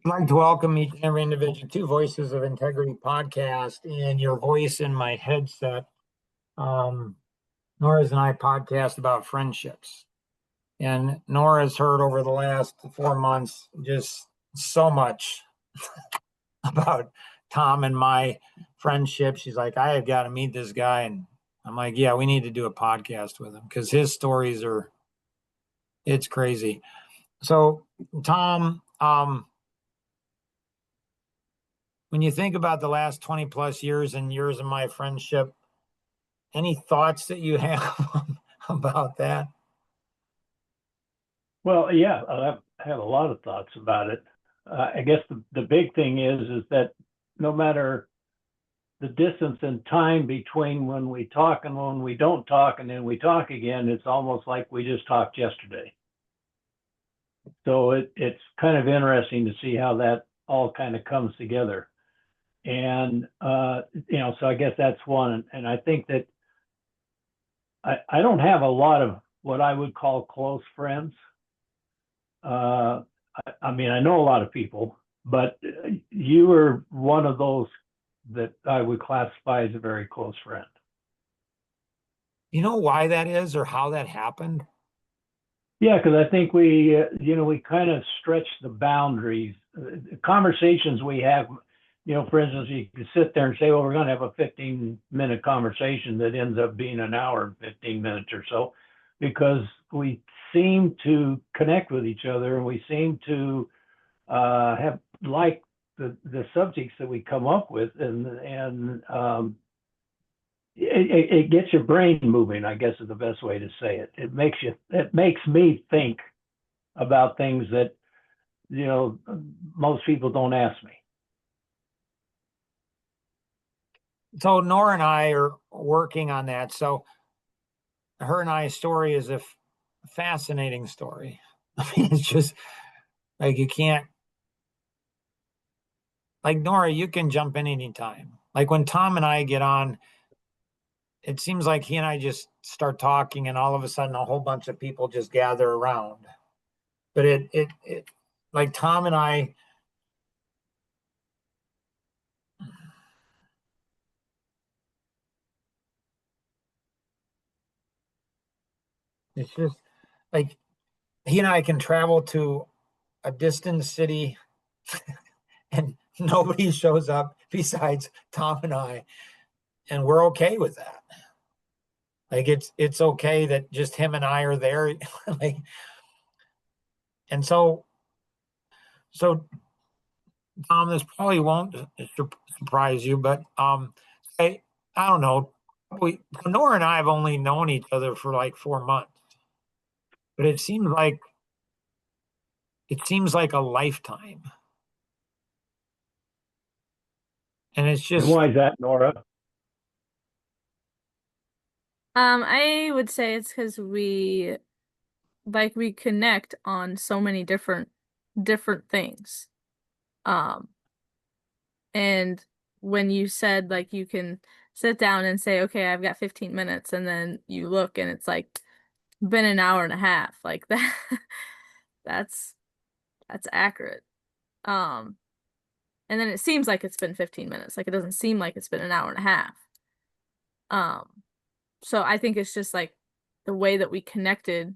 I'd like to welcome each and every individual to Voices of Integrity podcast and your voice in my headset. Nora's and I podcast about friendships. And Nora's heard over the last 4 months just so much about Tom and my friendship. She's like, I have got to meet this guy. And I'm like, yeah, we need to do a podcast with him because his stories it's crazy. So, Tom, when you think about the last 20 plus years and years of my friendship, any thoughts that you have about that? Well, yeah, I have a lot of thoughts about it. I guess the big thing is that no matter the distance and time between when we talk and when we don't talk and then we talk again, it's almost like we just talked yesterday. So it's kind of interesting to see how that all kind of comes together. And, so I guess that's one. And I think that I don't have a lot of what I would call close friends. I mean, I know a lot of people, but you were one of those that I would classify as a very close friend. You know why that is or how that happened? Yeah, because I think we kind of stretch the boundaries. Conversations we have, for instance, you can sit there and say, well, we're going to have a 15-minute conversation that ends up being an hour and 15 minutes or so, because we seem to connect with each other and we seem to have like the subjects that we come up with, and it gets your brain moving, I guess is the best way to say it. It makes me think about things that most people don't ask me. So Nora and I are working on that. So her and I's story is a fascinating story. I mean, it's just like you can't, like Nora, you can jump in anytime. Like when Tom and I get on, it seems like he and I just start talking and all of a sudden a whole bunch of people just gather around. But it like Tom and I, it's just like he and I can travel to a distant city and nobody shows up besides Tom and I, and we're okay with that. Like it's okay that just him and I are there. Like, and so Tom, this probably won't surprise you, but I don't know. Nora and I have only known each other for like 4 months, but it seems like a lifetime. And it's And just, why is that, Nora? I would say it's because we connect on so many different things. And when you said like you can sit down and say, okay, I've got 15 minutes, and then you look and it's like been an hour and a half, like that, that's accurate. And then it seems like it's been 15 minutes. Like it doesn't seem like it's been an hour and a half. So I think it's just like the way that we connected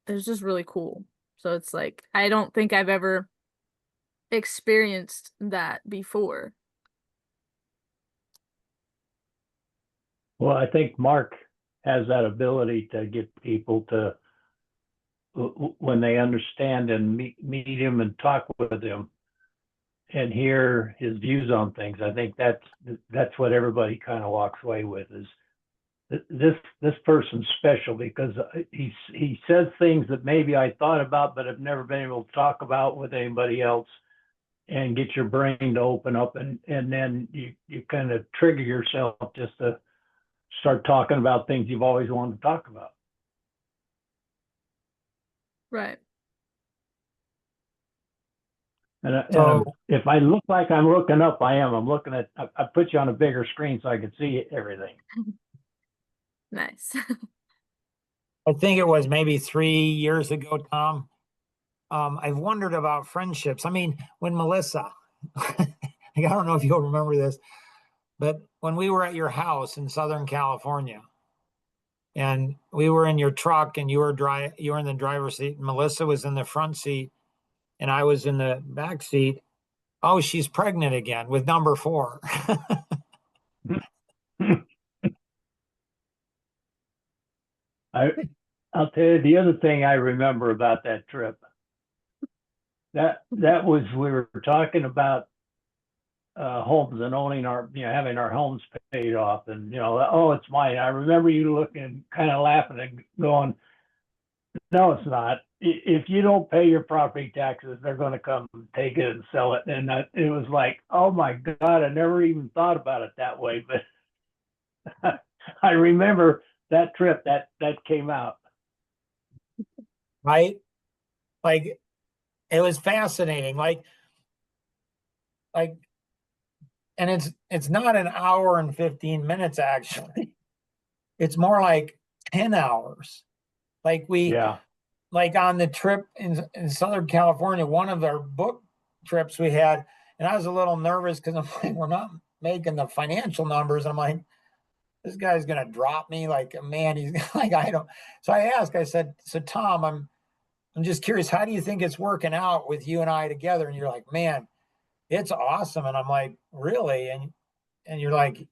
is just really cool. So it's like, I don't think I've ever experienced that before. Well, I think Mark has that ability to get people to, when they understand and meet him and talk with him and hear his views on things. I think that's what everybody kind of walks away with, is this person's special because he says things that maybe I thought about but have never been able to talk about with anybody else, and get your brain to open up, and then you kind of trigger yourself just to start talking about things you've always wanted to talk about. Right. And if I look like I'm looking up, I am. I'm looking at, I put you on a bigger screen so I can see everything. Nice. I think it was maybe 3 years ago, Tom, I've wondered about friendships. I mean, when Melissa, I don't know if you'll remember this, but when we were at your house in Southern California, and we were in your truck, and you were in the driver's seat, and Melissa was in the front seat, and I was in the back seat. Oh, she's pregnant again with number 4. I, I'll tell you the other thing I remember about that trip. That was we were talking about homes and owning our, having our homes paid off, and oh, it's mine. I remember you looking, kind of laughing and going, no, it's not. If you don't pay your property taxes, they're going to come take it and sell it. And it was like, oh my God, I never even thought about it that way. But I remember that trip that came out. Right? Like, it was fascinating. Like, and it's not an hour and 15 minutes, actually. It's more like 10 hours. Like Yeah. like on the trip in Southern California, one of our book trips we had, and I was a little nervous because I'm like, we're not making the financial numbers. I'm like, this guy's gonna drop me. Like, man, he's like, I don't. So I asked, I said, so Tom, I'm just curious, how do you think it's working out with you and I together? And you're like, man, it's awesome. And I'm like, really? And you're like,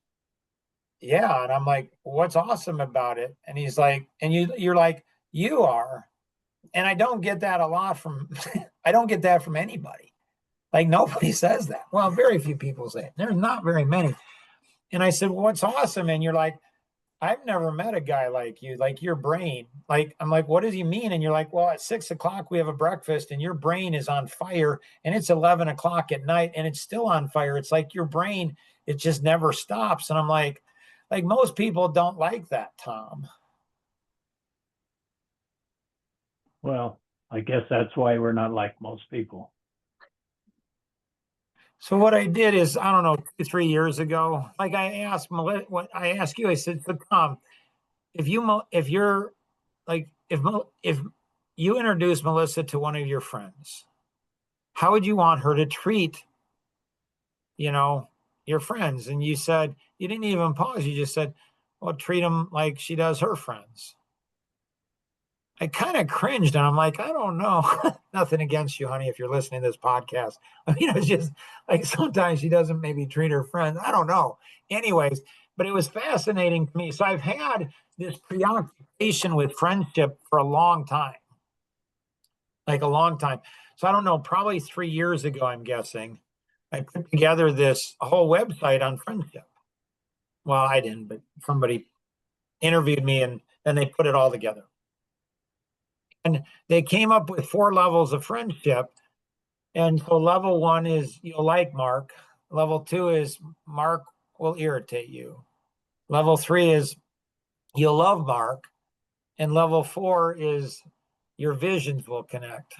yeah. And I'm like, what's awesome about it? And he's like, and you're like, you are. And I don't get that a lot from I don't get that from anybody. Like, nobody says that. Well, very few people say it. There's not very many. And I said, well, what's awesome? And you're like, I've never met a guy like you, like your brain. Like, I'm like, what does he mean? And you're like, well, at 6 o'clock we have a breakfast and your brain is on fire, and it's 11 o'clock at night and it's still on fire. It's like your brain, it just never stops. And I'm like most people don't like that, Tom. Well, I guess that's why we're not like most people. So what I did is, I don't know, 2, 3 years ago, like I asked what I asked you, I said, so Tom, if you're like, if you introduce Melissa to one of your friends, how would you want her to treat, you know, your friends? And you said, you didn't even pause. You just said, well, treat them like she does her friends. I kind of cringed, and I'm like, I don't know. Nothing against you, honey, if you're listening to this podcast. I mean, it's just like sometimes she doesn't maybe treat her friends. I don't know. Anyways, but it was fascinating to me. So I've had this preoccupation with friendship for a long time, like a long time. So I don't know, probably 3 years ago, I'm guessing, I put together this whole website on friendship. Well, I didn't, but somebody interviewed me, and then they put it all together. And they came up with 4 levels of friendship. And so level 1 is you'll like Mark. Level 2 is Mark will irritate you. Level 3 is you'll love Mark. And level 4 is your visions will connect.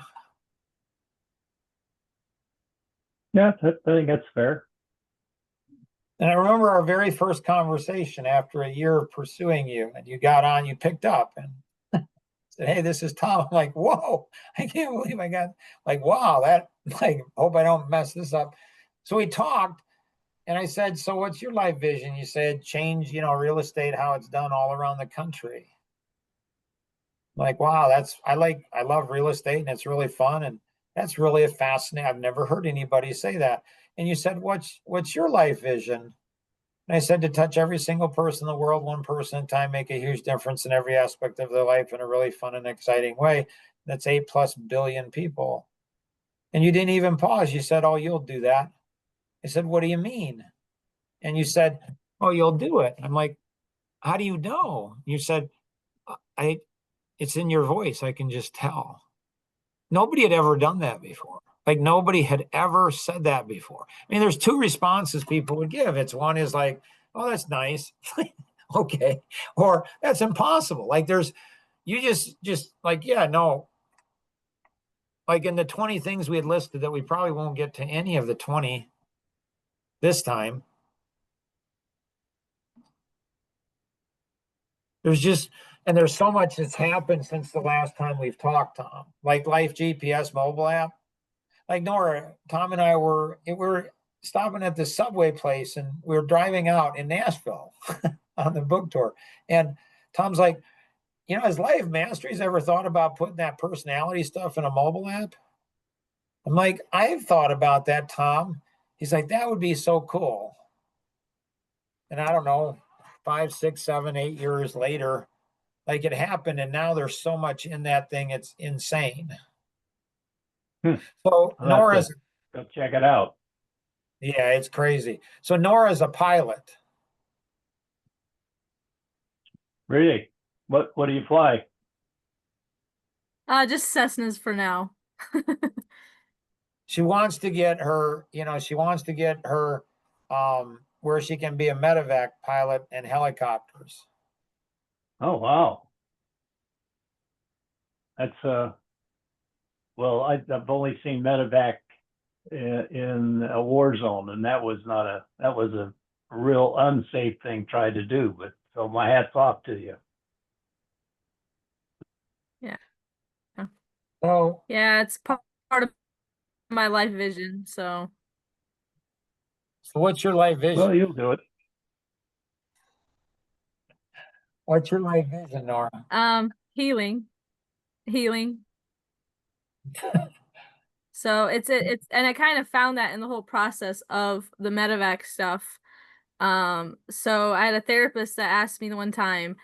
Yeah, I think that's fair. And I remember our very first conversation after a year of pursuing you, and you got on, you picked up and said, hey, this is Tom. I'm like, whoa, I can't believe I got, like, wow, that, like, hope I don't mess this up. So we talked, and I said, so what's your life vision? You said, change, real estate, how it's done all around the country. Like, wow, I love real estate, and it's really fun. And that's really a fascinating, I've never heard anybody say that. And you said, what's your life vision? And I said, to touch every single person in the world, one person at a time, make a huge difference in every aspect of their life in a really fun and exciting way. That's 8+ billion people. And you didn't even pause. You said, oh, you'll do that. I said, what do you mean? And you said, oh, you'll do it. I'm like, how do you know? You said, it's in your voice. I can just tell. Nobody had ever done that before. Like, nobody had ever said that before. I mean, there's 2 responses people would give. It's one is like, oh, that's nice. Okay. Or that's impossible. Like, you just like, yeah, no. Like, in the 20 things we had listed that we probably won't get to any of the 20 this time. There's just And there's so much that's happened since the last time we've talked, Tom. Like Life GPS mobile app. Like Nora, Tom and I were stopping at the subway place and we were driving out in Nashville on the book tour. And Tom's like, has Life Masteries ever thought about putting that personality stuff in a mobile app? I'm like, I've thought about that, Tom. He's like, that would be so cool. And I don't know, 5, 6, 7, 8 years later, like it happened, and now there's so much in that thing, it's insane. Hmm. So I'll have Nora's, to go check it out. yeah, it's crazy. So Nora's a pilot. Really? What do you fly? Just Cessnas for now. She wants to get her, where she can be a medevac pilot and helicopters. Oh, wow. That's well, I've only seen medevac in a war zone, and that was a real unsafe thing tried to do. But so my hat's off to you. Yeah. So, Yeah, it's part of my life vision. So, so what's your life vision? Well, you'll do it. What's your life vision, Nora? healing, healing. So it's and I kind of found that in the whole process of the medevac stuff. So I had a therapist that asked me the one time,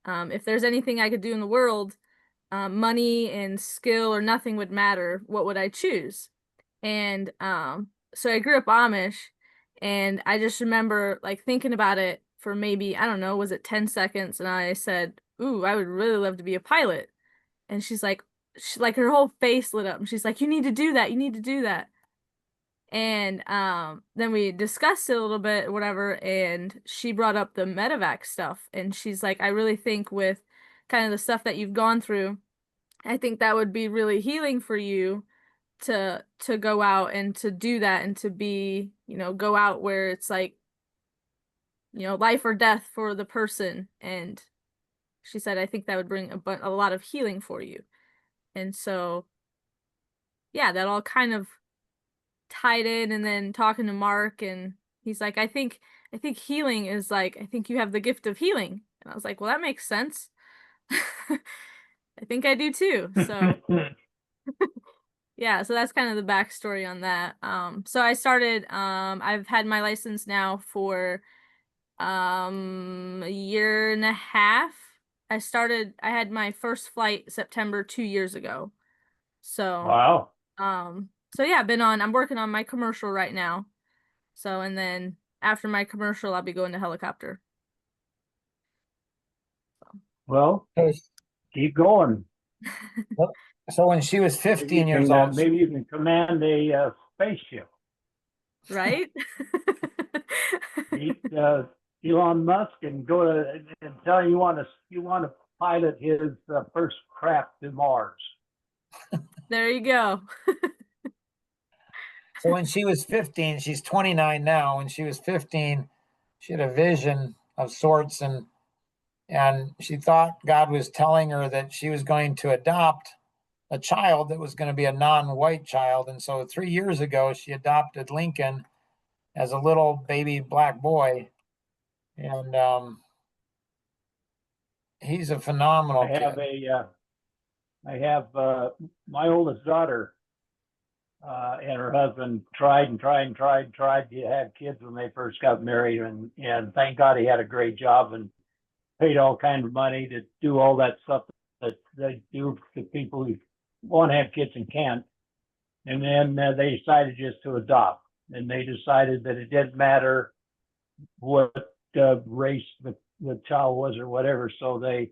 if there's anything I could do in the world, money and skill or nothing would matter, what would I choose? And so I grew up Amish, and I just remember like thinking about it for maybe, I don't know, was it 10 seconds? And I said, "Ooh, I would really love to be a pilot." And she's like, like her whole face lit up, and she's like, "You need to do that. You need to do that." And then we discussed it a little bit, whatever, and she brought up the medevac stuff, and she's like, "I really think with kind of the stuff that you've gone through, I think that would be really healing for you to go out and to do that and to be, go out where it's like, life or death for the person." And she said, "I think that would bring a lot of healing for you." And so, yeah, that all kind of tied in. And then talking to Mark, and he's like, I think healing is like, I think you have the gift of healing." And I was like, "Well, that makes sense." I think I do too. So yeah, so that's kind of the backstory on that. So I started, I've had my license now for a year and a half. I had my first flight September 2 years ago. So Wow. so yeah, I'm working on my commercial right now. So, and then after my commercial, I'll be going to helicopter. Well, so keep going. so when she was 15 years old, Maybe you can command a spaceship. Right? Meet Elon Musk and go to and tell him you want to pilot his first craft to Mars. There you go. so when she was 15, she's 29 now. When she was 15, she had a vision of sorts, and she thought God was telling her that she was going to adopt a child that was going to be a non-white child. And so 3 years ago, she adopted Lincoln as a little baby black boy, and he's a phenomenal kid. I have my oldest daughter and her husband tried to have kids when they first got married, and thank God he had a great job and paid all kinds of money to do all that stuff that they do to people who want to have kids and can't. And then they decided just to adopt, and they decided that it didn't matter what race the child was or whatever. So they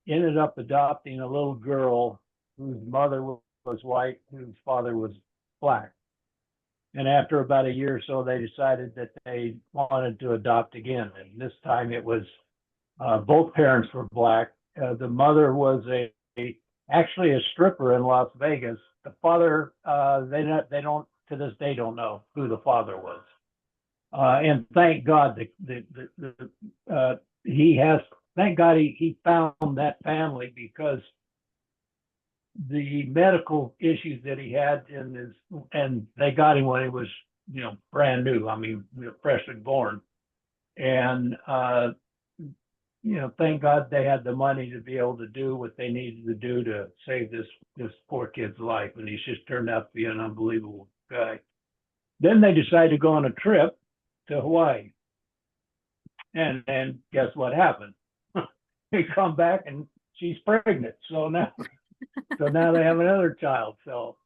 ended up adopting a little girl whose mother was white, whose father was black. And after about a year or so, they decided that they wanted to adopt again. And this time it was both parents were black. The mother was actually a stripper in Las Vegas. The father, they don't to this day don't know who the father was. And thank God he has thank God he found that family, because the medical issues that he had and they got him when he was, brand new. I mean, freshly born. And, thank God they had the money to be able to do what they needed to do to save this poor kid's life. And he's just turned out to be an unbelievable guy. Then they decided to go on a trip to Hawaii. And guess what happened? They come back and she's pregnant. So now they have another child. So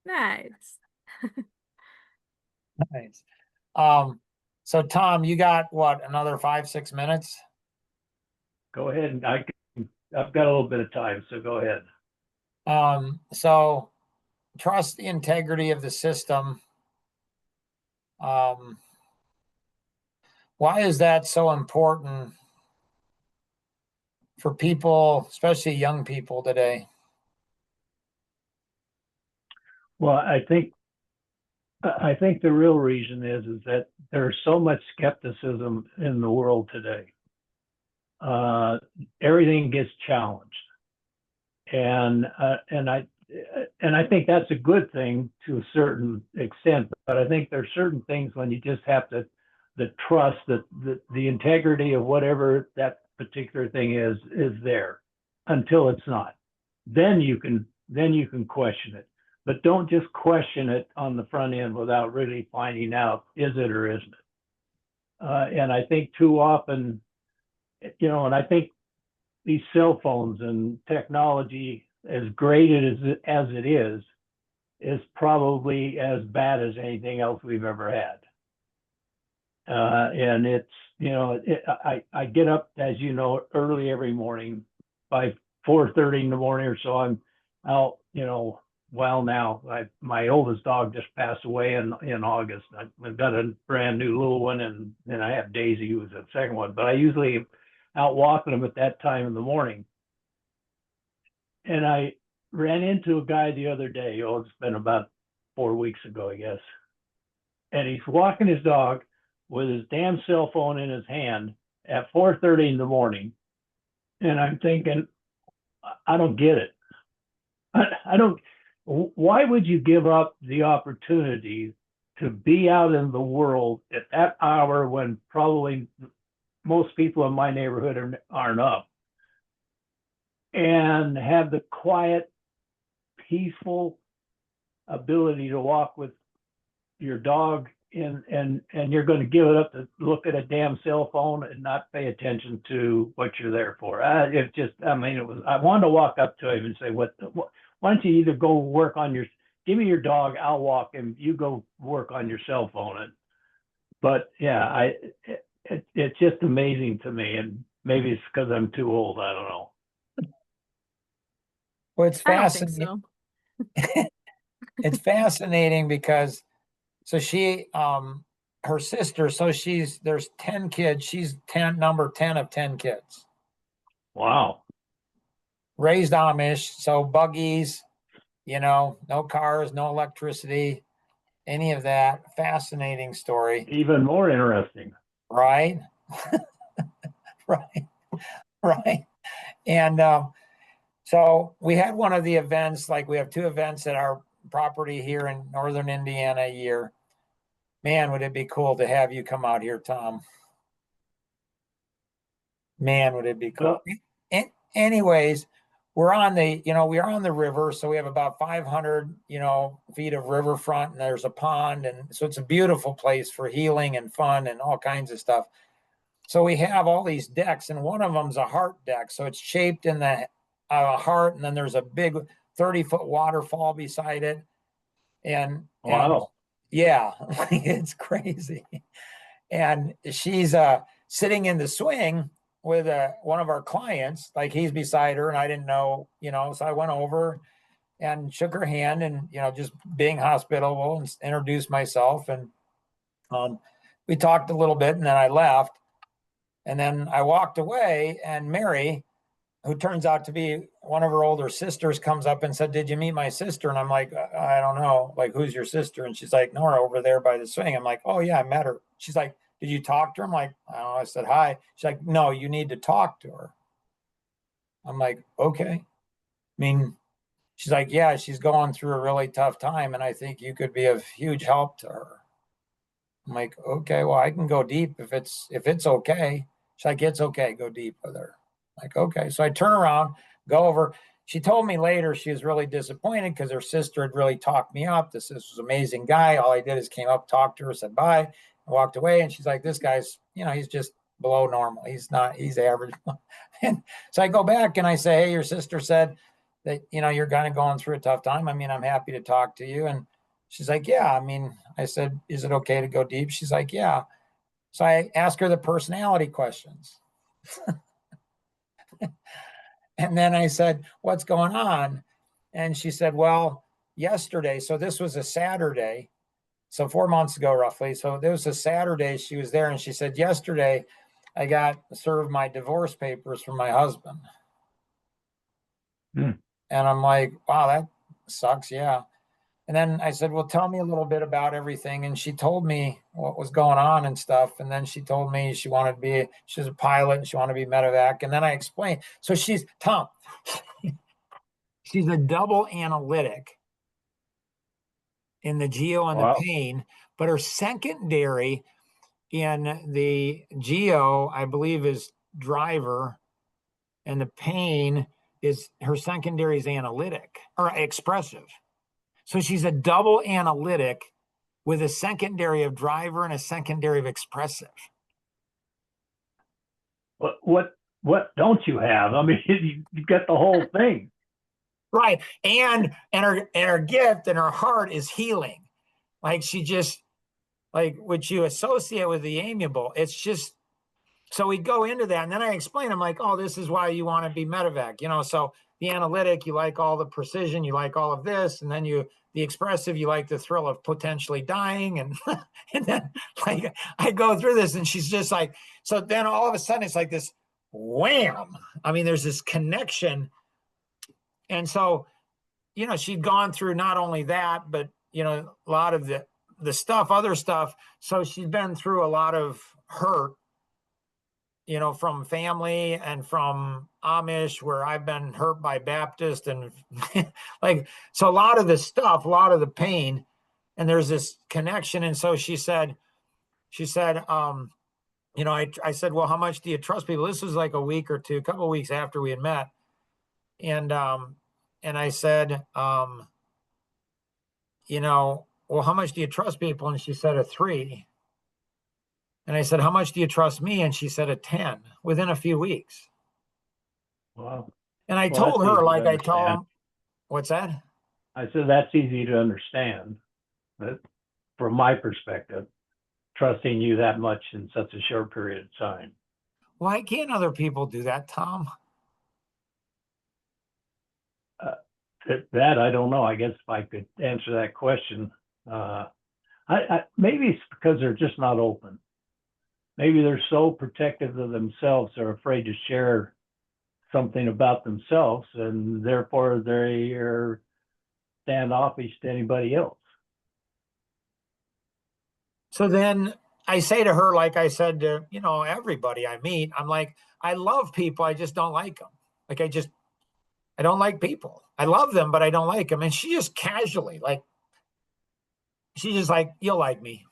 Nice. Nice. So Tom, you got what, another 5-6 minutes? go ahead, and I've got a little bit of time, so go ahead. So trust the integrity of the system. Why is that so important for people, especially young people today? Well, I think the real reason is that there's so much skepticism in the world today. Everything gets challenged, and I think that's a good thing to a certain extent. But I think there's certain things when you just have to trust that the integrity of whatever that particular thing is there until it's not. Then you can question it. But don't just question it on the front end without really finding out, is it or isn't it? And I think too often, and I think these cell phones and technology, as great as it is probably as bad as anything else we've ever had. And it's, I get up, as you know, early every morning. By 4:30 in the morning or so, I'm out, well, now my oldest dog just passed away in August. I've got a brand new little one, and I have Daisy, who was the second one. But I usually am out walking them at that time in the morning. And I ran into a guy the other day. It's been about 4 weeks ago, I guess. And he's walking his dog with his damn cell phone in his hand at 4:30 in the morning. And I'm thinking, I don't get it. I don't. Why would you give up the opportunity to be out in the world at that hour when probably most people in my neighborhood aren't up, and have the quiet, peaceful ability to walk with your dog, and you're going to give it up to look at a damn cell phone and not pay attention to what you're there for? It just, I wanted to walk up to him and say, why don't you either go work on give me your dog, I'll walk, and you go work on your cell phone. But yeah, it's just amazing to me, and maybe it's because I'm too old. I don't know. Well, it's I don't think fascinating. so. It's fascinating because she, her sister, there's 10 kids. She's number 10 of 10 kids. Wow. Raised Amish, so buggies, no cars, no electricity, any of that. Fascinating story. Even more interesting. Right? Right. And so we had one of the events, like we have 2 events at our property here in northern Indiana a year. Man, would it be cool to have you come out here, Tom? Man, would it be cool. Anyways, we're on the river, so we have about 500, feet of riverfront, and there's a pond, and so it's a beautiful place for healing and fun and all kinds of stuff. So we have all these decks, and one of them's a heart deck, so it's shaped in the heart, and then there's a big 30-foot waterfall beside it, and wow, yeah, it's crazy. And she's sitting in the swing with one of our clients, like he's beside her, and I didn't know, so I went over and shook her hand, and just being hospitable, and introduced myself, and we talked a little bit, and then I left, and then I walked away, and Mary, who turns out to be one of her older sisters, comes up and said, "Did you meet my sister?" And I'm like, "I don't know. Like, who's your sister?" And she's like, "Nora, over there by the swing." I'm like, "Oh yeah, I met her." She's like, did you talk to her? I'm like, I don't know. I said, hi. She's like, no, you need to talk to her. I'm like, okay. I mean, she's like, yeah, she's going through a really tough time, and I think you could be of huge help to her. I'm like, okay, well, I can go deep if it's okay. She's like, it's okay, go deep with her. I'm like, okay. So I turn around, go over. She told me later she was really disappointed because her sister had really talked me up. This was an amazing guy. All I did is came up, talked to her, said bye, and walked away. And she's like, this guy's, he's just below normal. He's average. And so I go back and I say, hey, your sister said that, you're kind of going through a tough time. I mean, I'm happy to talk to you. And she's like, yeah. I mean, I said, is it okay to go deep? She's like, yeah. So I asked her the personality questions. And then I said, what's going on? And she said, well, yesterday, so this was a Saturday, so 4 months ago, roughly. So there was a Saturday she was there, and she said, yesterday, I got served my divorce papers from my husband. Hmm. And I'm like, wow, that sucks. Yeah. And then I said, well, tell me a little bit about everything. And she told me what was going on and stuff. And then she told me she wanted to be, she's a pilot and she wanted to be medevac. And then I explained. So she's, Tom, she's a double analytic in the geo and the Wow. pain, but her secondary in the geo, I believe, is driver, and the pain is her secondary is analytic or expressive. So she's a double analytic with a secondary of driver and a secondary of expressive. What don't you have? I mean, you got the whole thing. Right. And her gift and her heart is healing. Like she just like what you associate with the amiable. It's just so we go into that, and then I explain, I'm like, oh, this is why you want to be medevac, so the analytic, you like all the precision, you like all of this, and then the expressive, you like the thrill of potentially dying. And and then like I go through this, and she's just like, so then all of a sudden it's like this wham. I mean, there's this connection. And so, she'd gone through not only that, but a lot of the stuff, other stuff. So she'd been through a lot of hurt, from family and from Amish, where I've been hurt by Baptist, and like, so a lot of the stuff, a lot of the pain, and there's this connection. And so she said, I said, well, how much do you trust people? This was like a couple of weeks after we had met. And I said, well, how much do you trust people? And she said a 3. And I said, how much do you trust me? And she said a 10 within a few weeks. Wow. And I Well, told that's her, easy like to I told understand. him, what's that? I said that's easy to understand. But from my perspective, trusting you that much in such a short period of time. Why can't other people do that, Tom? That I don't know. I guess if I could answer that question, maybe it's because they're just not open. Maybe they're so protective of themselves, they're afraid to share something about themselves, and therefore they are standoffish to anybody else. So then I say to her, like I said to, everybody I meet, I'm like, I love people. I just don't like them. Like, I don't like people. I love them, but I don't like them. And she just casually, like, she's just like, you'll like me.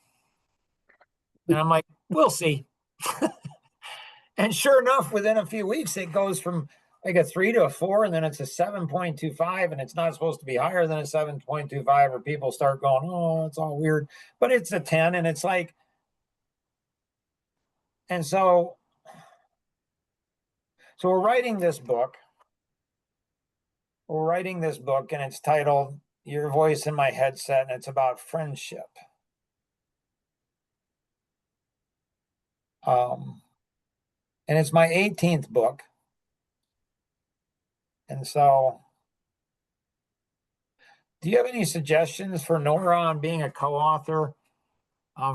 And I'm like, we'll see. And sure enough, within a few weeks, it goes from like a 3 to a 4, and then it's a 7.25, and it's not supposed to be higher than a 7.25, or people start going, oh, it's all weird. But it's a 10, and it's like, and so we're writing this book. We're writing this book, and it's titled Your Voice in My Headset, and it's about friendship. And it's my 18th book. And so, do you have any suggestions for Nora on being a co-author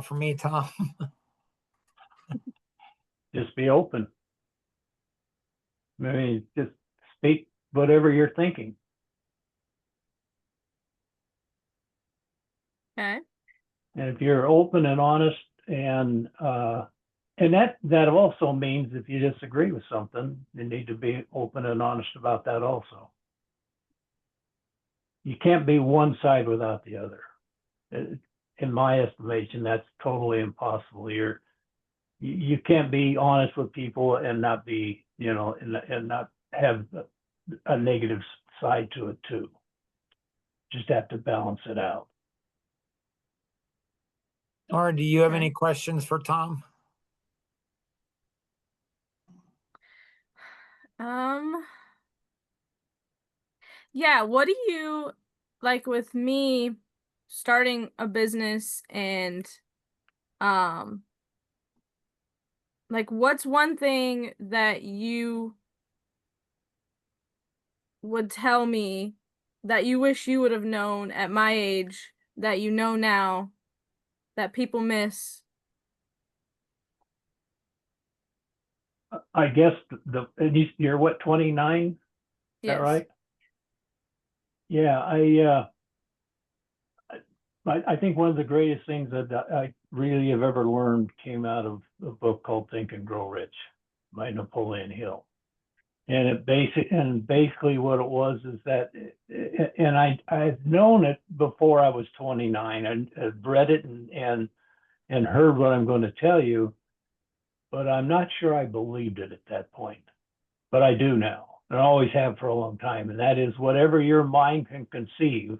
for me, Tom? Just be open. I mean, just speak whatever you're thinking. Okay. And if you're open and honest And that also means if you disagree with something, you need to be open and honest about that also. You can't be one side without the other. In my estimation, that's totally impossible. You can't be honest with people and not be, and not have a negative side to it too. Just have to balance it out. Nora, do you have Okay. any questions for Tom? Yeah, what do you like with me starting a business and um like what's one thing that you would tell me that you wish you would have known at my age that you know now that people miss? I guess you're what, 29? Is that Yes. right? Yeah, I think one of the greatest things that I really have ever learned came out of a book called Think and Grow Rich by Napoleon Hill. And basically what it was is that, and I've known it before I was 29. I've read it and heard what I'm going to tell you, but I'm not sure I believed it at that point. But I do now, and I always have for a long time. And that is whatever your mind can conceive,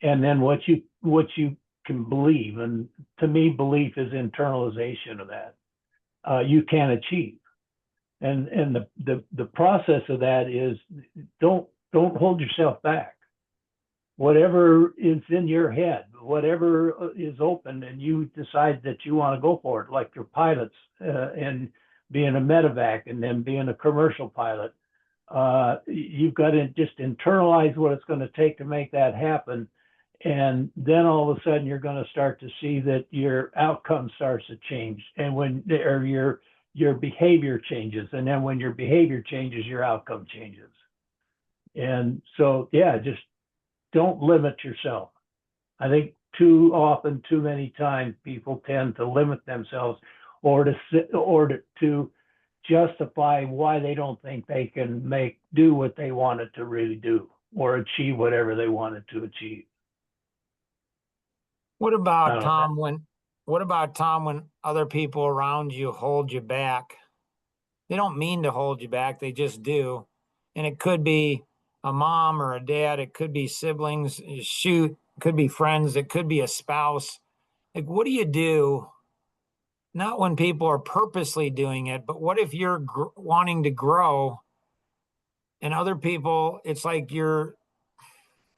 and then what you can believe. And to me, belief is internalization of that. You can achieve. And the process of that is don't hold yourself back. Whatever is in your head, whatever is open, and you decide that you want to go for it, like your pilots and being a medevac and then being a commercial pilot. You've got to just internalize what it's going to take to make that happen. And then all of a sudden you're going to start to see that your outcome starts to change. And or your behavior changes. And then when your behavior changes, your outcome changes. And so, yeah, just don't limit yourself. I think too often, too many times, people tend to limit themselves or to justify why they don't think they can do what they wanted to really do or achieve whatever they wanted to achieve. What about Tom when other people around you hold you back? They don't mean to hold you back, they just do. And it could be a mom or a dad, it could be siblings, it could be friends, it could be a spouse. Like, what do you do? Not when people are purposely doing it, but what if you're wanting to grow and other people, it's like you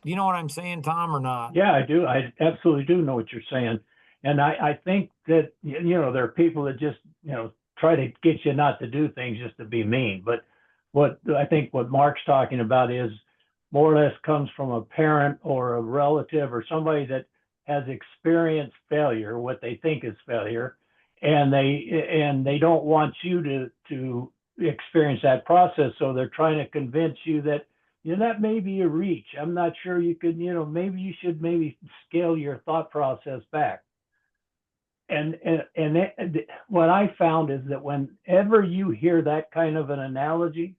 know what I'm saying, Tom, or not? Yeah, I do. I absolutely do know what you're saying. And I think that, there are people that just, try to get you not to do things just to be mean. But what Mark's talking about is more or less comes from a parent or a relative or somebody that has experienced failure, what they think is failure, and they don't want you to experience that process. So they're trying to convince you that that may be a reach. I'm not sure you could, maybe you should scale your thought process back. And what I found is that whenever you hear that kind of an analogy,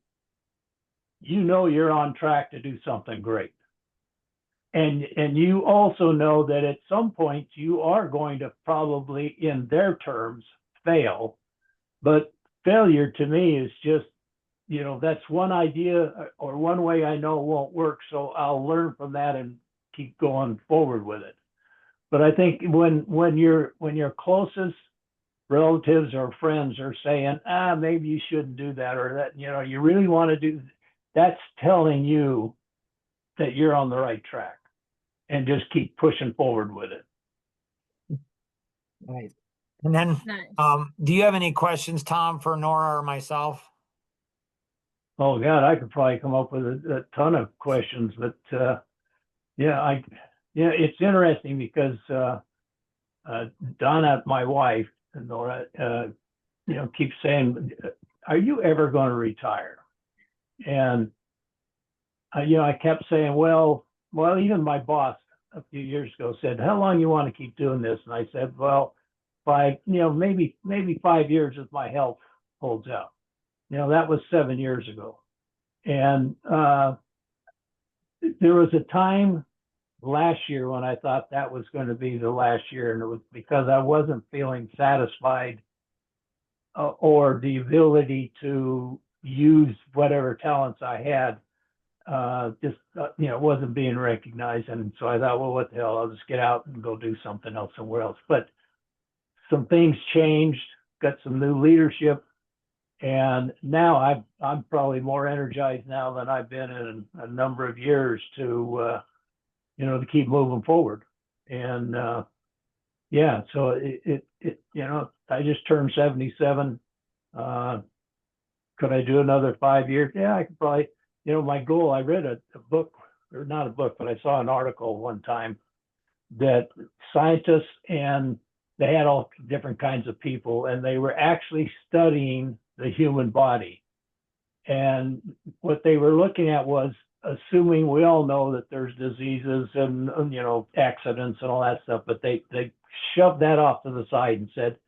you're on track to do something great. And you also know that at some point you are going to probably, in their terms, fail. But failure to me is just, that's one idea or one way I know won't work. So I'll learn from that and keep going forward with it. But I think when your closest relatives or friends are saying, maybe you shouldn't do that, or that, you really want to do, that's telling you that you're on the right track, and just keep pushing forward with it. Right. And then, Nice. do you have any questions, Tom, for Nora or myself? Oh God, I could probably come up with a ton of questions, but it's interesting because Donna, my wife, Nora, keeps saying, "Are you ever going to retire?" And I kept saying, well, even my boss a few years ago said, "How long you want to keep doing this?" And I said, "Well, 5, maybe 5 years if my health holds out. That was 7 years ago. And there was a time last year when I thought that was going to be the last year, and it was because I wasn't feeling satisfied or the ability to use whatever talents I had wasn't being recognized. And so I thought, well, what the hell, I'll just get out and go do something else somewhere else. But some things changed, got some new leadership, and now I'm probably more energized now than I've been in a number of years to keep moving forward. And yeah, so I just turned 77. Could I do another 5 years? Yeah, I could probably. My goal, I read a book, or not a book, but I saw an article one time that scientists, and they had all different kinds of people, and they were actually studying the human body. And what they were looking at was, assuming we all know that there's diseases and accidents and all that stuff, but they shoved that off to the side and said,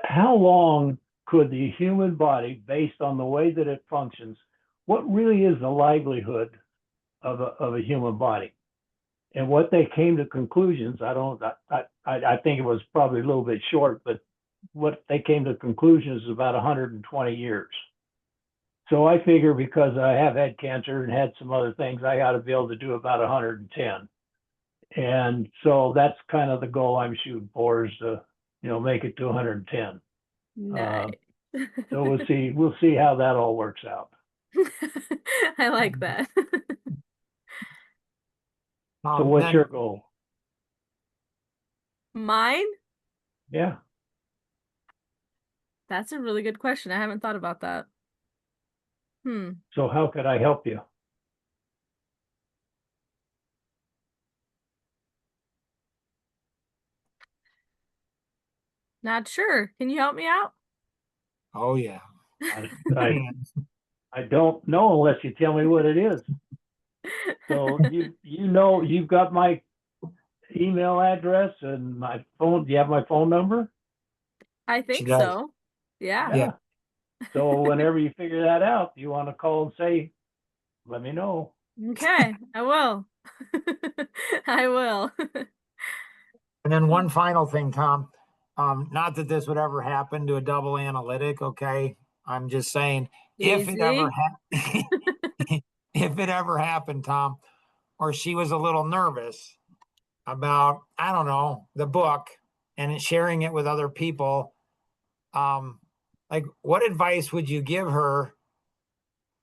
how long could the human body, based on the way that it functions, what really is the livelihood of a human body? And what they came to conclusions, I think it was probably a little bit short, but what they came to conclusions is about 120 years. So I figure, because I have had cancer and had some other things, I ought to be able to do about 110. And so that's kind of the goal I'm shooting for, is to, make it to 110. Nice. So we'll see how that all works out. I like that. So what's your goal? Mine? Yeah. That's a really good question. I haven't thought about that. So how could I help you? Not sure. Can you help me out? Oh yeah. I don't know unless you tell me what it is. So you've got my email address and my phone. Do you have my phone number? I think so. Yeah. So whenever you figure that out, you want to call and say, let me know. Okay, I will. I will. And then one final thing, Tom, not that this would ever happen to a double analytic. Okay. I'm just saying, if it ever if it ever happened, Tom, or she was a little nervous about, I don't know, the book and sharing it with other people, like, what advice would you give her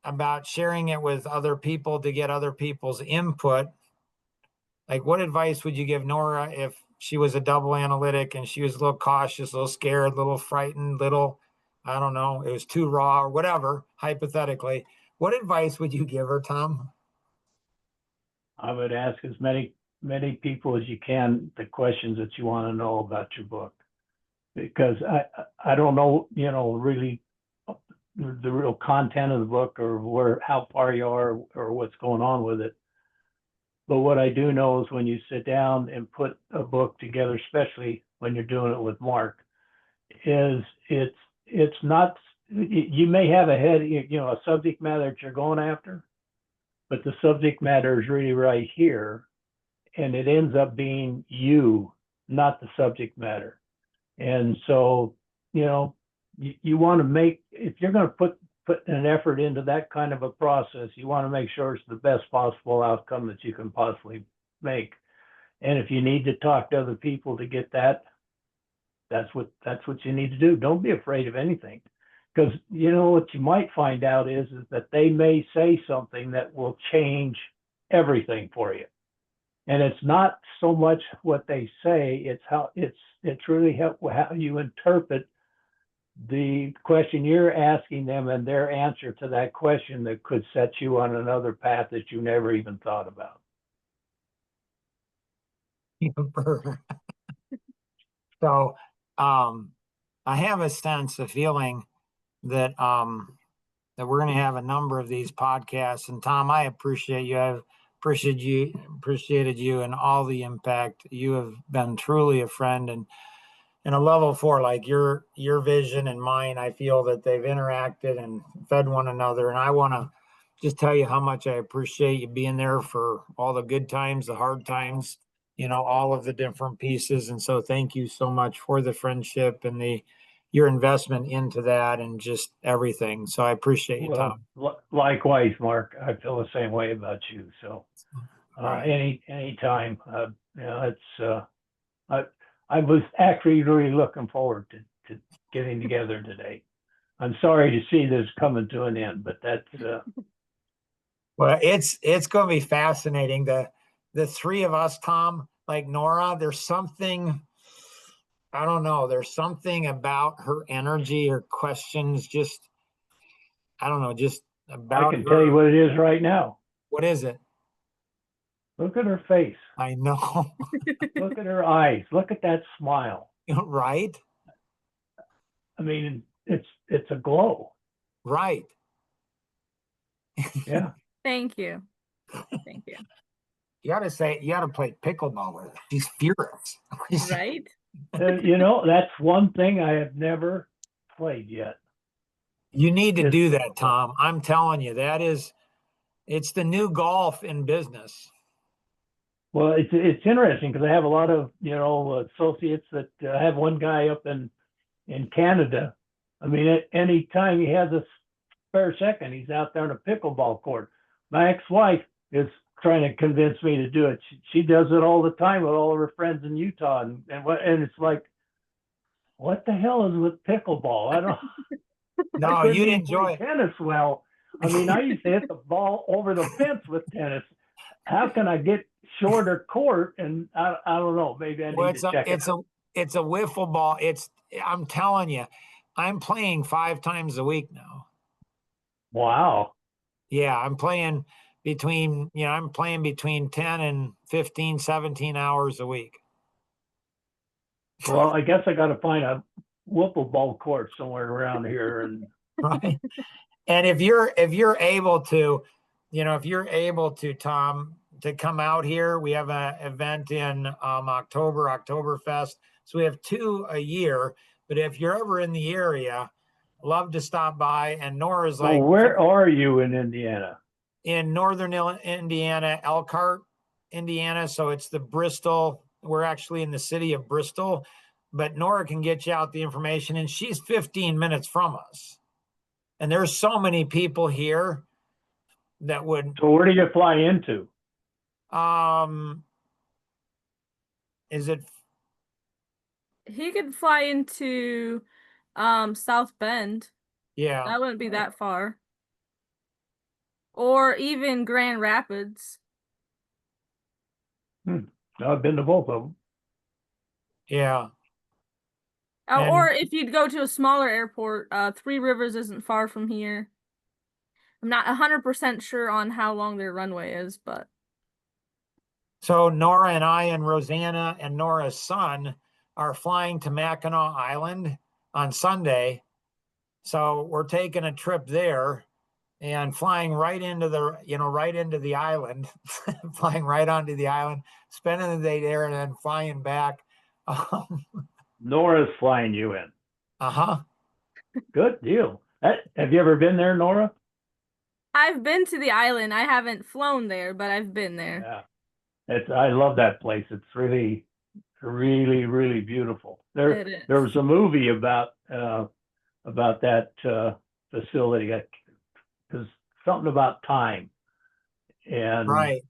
about sharing it with other people to get other people's input? Like, what advice would you give Nora if she was a double analytic and she was a little cautious, a little scared, a little frightened, I don't know, it was too raw or whatever, hypothetically? What advice would you give her, Tom? I would ask as many people as you can the questions that you want to know about your book, because I don't know, really the real content of the book, or how far you are, or what's going on with it. But what I do know is, when you sit down and put a book together, especially when you're doing it with Mark, is it's not, you may have a subject matter that you're going after, but the subject matter is really right here, and it ends up being you, not the subject matter. And so, you want to make, if you're going to put an effort into that kind of a process, you want to make sure it's the best possible outcome that you can possibly make. And if you need to talk to other people to get that, that's what you need to do. Don't be afraid of anything, because what you might find out is that they may say something that will change everything for you. And it's not so much what they say, it's really how you interpret the question you're asking them, and their answer to that question, that could set you on another path that you never even thought about. So, I have a sense, a feeling that that we're going to have a number of these podcasts. And Tom, I appreciate you. I've appreciated you and all the impact. You have been truly a friend, and a level 4, like your vision and mine, I feel that they've interacted and fed one another. And I want to just tell you how much I appreciate you being there for all the good times, the hard times, all of the different pieces. And so thank you so much for the friendship and your investment into that and just everything. So I appreciate you, Well, Tom. likewise, Mark. I feel the same way about you. So Right. anytime, it's I was actually really looking forward to getting together today. I'm sorry to see this coming to an end, but that's Well, it's going to be fascinating. The three of us, Tom, like Nora, there's something, I don't know, there's something about her energy, her questions, just I don't know, just I about can tell you her. what it is right now. What is it? Look at her face. I know. Look at her eyes. Look at that smile. Right? I mean, it's a glow. Right. Yeah. Thank you. Thank you. You got to play pickleball with her. She's furious. Right? That's one thing I have never played yet. You need to Is do that, pickleball. Tom. I'm telling you, it's the new golf in business. Well, it's interesting because I have a lot of associates that have one guy up in Canada. I mean, at any time he has a spare second, he's out there on a pickleball court. My ex-wife is trying to convince me to do it. She does it all the time with all of her friends in Utah, and it's like, what the hell is with pickleball? I No, couldn't you'd even play enjoy tennis well. I mean, I used to hit the ball over the fence with tennis. How can I get shorter court? And I don't know. Maybe I Well, need to check it out. it's a wiffle ball. I'm telling you, I'm playing 5 times a week now. Wow. Yeah, I'm playing between 10 and 15, 17 hours a week. Well, I guess I got to find a wiffle ball court somewhere around here. And Right. And if you're able to, Tom, to come out here, we have an event in Oktoberfest. So we have 2 a year. But if you're ever in the area, love to stop by. And Nora's so, like where are you in Indiana? in northern Indiana, Elkhart, Indiana. So it's the Bristol. We're actually in the city of Bristol, but Nora can get you out the information, and she's 15 minutes from us. And there's so many people here that would So, where do you fly into? um is it He could fly into South Bend. yeah. That wouldn't be that far. Or even Grand Rapids. No, I've been to both of them. Yeah. Oh, And or if you'd go to a smaller airport, Three Rivers isn't far from here. I'm not 100% sure on how long their runway is, but so Nora and I and Rosanna and Nora's son are flying to Mackinac Island on Sunday. So we're taking a trip there and flying right into the island, flying right onto the island, spending the day there, and then flying back. Um, Nora's flying you in. uh-huh. Good deal. Have you ever been there, Nora? I've been to the island. I haven't flown there, but I've been there. Yeah. I love that place. It's really, really, really beautiful. It There is. was a movie about that facility because something about time and Right.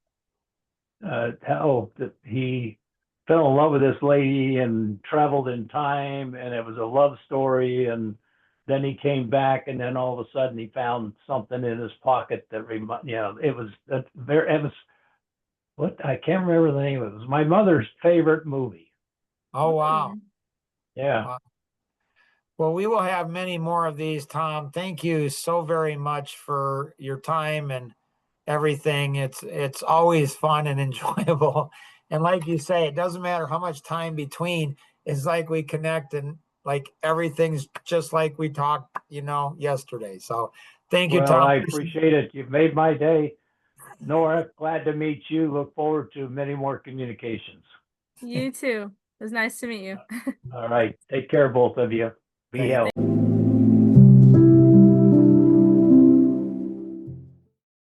how that he fell in love with this lady and traveled in time, and it was a love story. And then he came back, and then all of a sudden he found something in his pocket that it was what I can't remember the name of it. It was my mother's favorite movie. Oh, wow. Yeah. Wow. Well, we will have many more of these, Tom. Thank you so very much for your time and everything. It's always fun and enjoyable. And like you say, it doesn't matter how much time between. It's like we connect and like everything's just like we talked, yesterday. So thank you, Well, Tom. I appreciate it. You've made my day. Nora, glad to meet you. Look forward to many more communications. You too. It was nice to meet you. All right. Take care, both of you. Be Thank you. healthy.